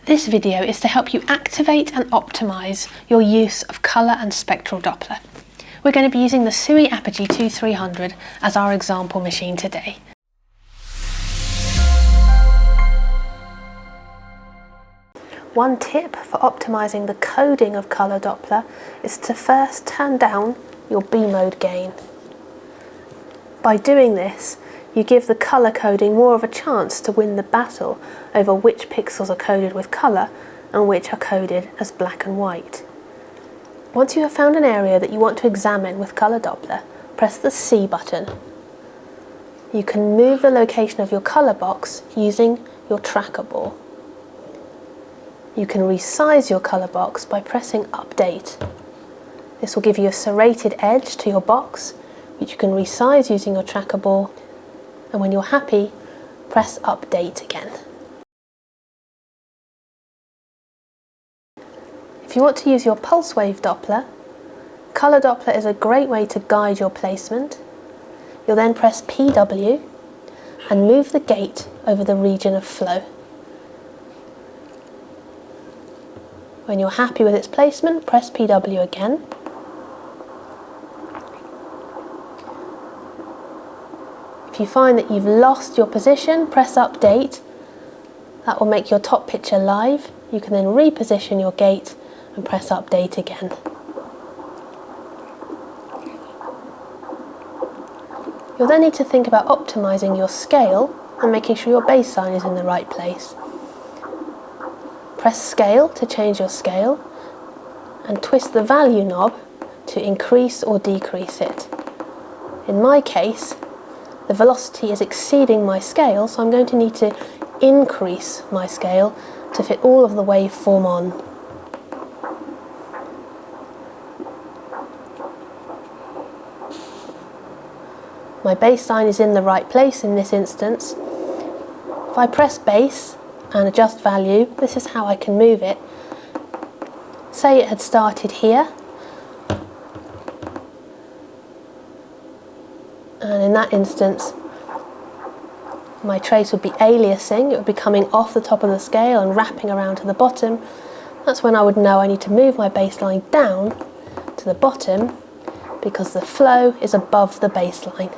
This video is to help you activate and optimize your use of colour and spectral Doppler. We're going to be using the SUI Apogee 2300 as our example machine today. One tip for optimizing the coding of colour Doppler is to first turn down your B mode gain. By doing this, you give the colour coding more of a chance to win the battle over which pixels are coded with colour and which are coded as black and white. Once you have found an area that you want to examine with colour Doppler, press the C button. You can move the location of your colour box using your tracker ball. You can resize your colour box by pressing Update. This will give you a serrated edge to your box, which you can resize using your tracker ball, and when you're happy, press Update again. If you want to use your pulse wave Doppler, colour Doppler is a great way to guide your placement. You'll then press PW and move the gate over the region of flow. When you're happy with its placement, press PW again. If you find that you've lost your position, press Update. That will make your top picture live. You can then reposition your gate and press Update again. You'll then need to think about optimizing your scale and making sure your baseline is in the right place. Press Scale to change your scale and twist the value knob to increase or decrease it. In my case, the velocity is exceeding my scale, so I'm going to need to increase my scale to fit all of the waveform on. My baseline is in the right place in this instance. If I press base and adjust value, this is how I can move it. Say it had started here, and in that instance my trace would be aliasing. It would be coming off the top of the scale and wrapping around to the bottom. That's when I would know I need to move my baseline down to the bottom because the flow is above the baseline.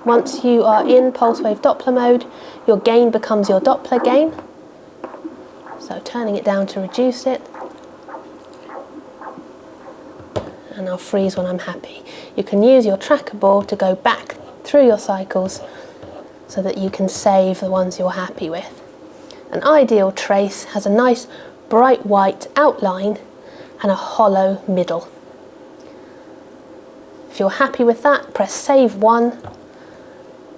Once you are in pulse wave Doppler mode, your gain becomes your Doppler gain. So turning it down to reduce it. And I'll freeze when I'm happy. You can use your tracker ball to go back through your cycles so that you can save the ones you're happy with. An ideal trace has a nice bright white outline and a hollow middle. If you're happy with that, press Save 1,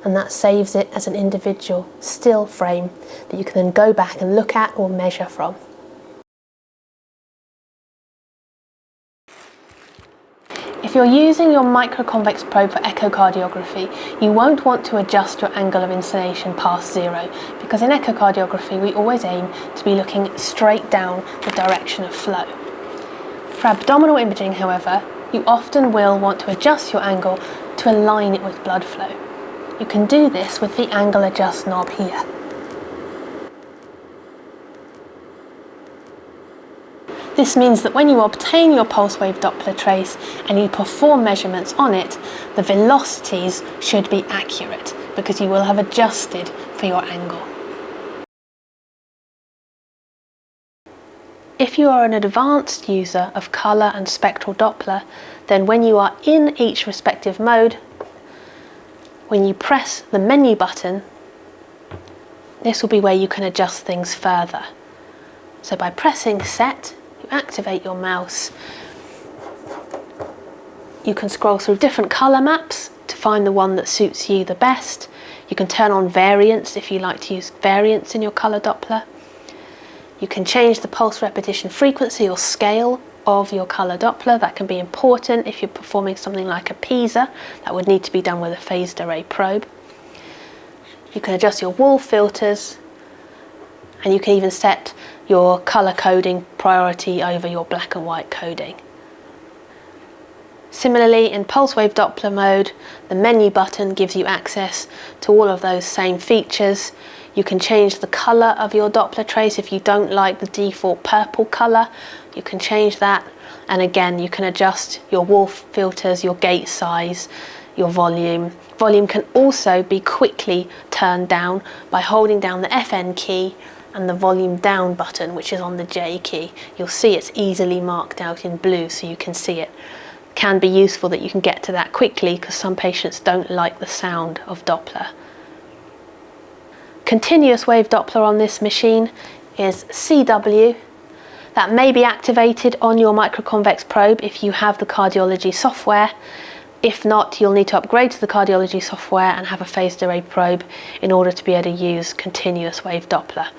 and that saves it as an individual still frame that you can then go back and look at or measure from. If you're using your microconvex probe for echocardiography, you won't want to adjust your angle of inclination past 0, because in echocardiography we always aim to be looking straight down the direction of flow. For abdominal imaging, however, you often will want to adjust your angle to align it with blood flow. You can do this with the angle adjust knob here. This means that when you obtain your pulse wave Doppler trace and you perform measurements on it, the velocities should be accurate because you will have adjusted for your angle. If you are an advanced user of colour and spectral Doppler, then when you are in each respective mode, when you press the menu button, this will be where you can adjust things further. So by pressing Set, you activate your mouse. You can scroll through different colour maps to find the one that suits you the best. You can turn on variants if you like to use variants in your colour Doppler. You can change the pulse repetition frequency or scale of your colour Doppler. That can be important if you're performing something like a PISA. That would need to be done with a phased array probe. You can adjust your wall filters, and you can even set your colour coding priority over your black and white coding. Similarly, in pulse wave Doppler mode, the menu button gives you access to all of those same features. You can change the colour of your Doppler trace. If you don't like the default purple colour, you can change that. And again, you can adjust your wall filters, your gate size, your volume. Volume can also be quickly turned down by holding down the FN key and the volume down button, which is on the J key. You'll see it's easily marked out in blue so you can see it. Can be useful that you can get to that quickly because some patients don't like the sound of Doppler. Continuous wave Doppler on this machine is CW. That may be activated on your microconvex probe if you have the cardiology software. If not, you'll need to upgrade to the cardiology software and have a phased array probe in order to be able to use continuous wave Doppler.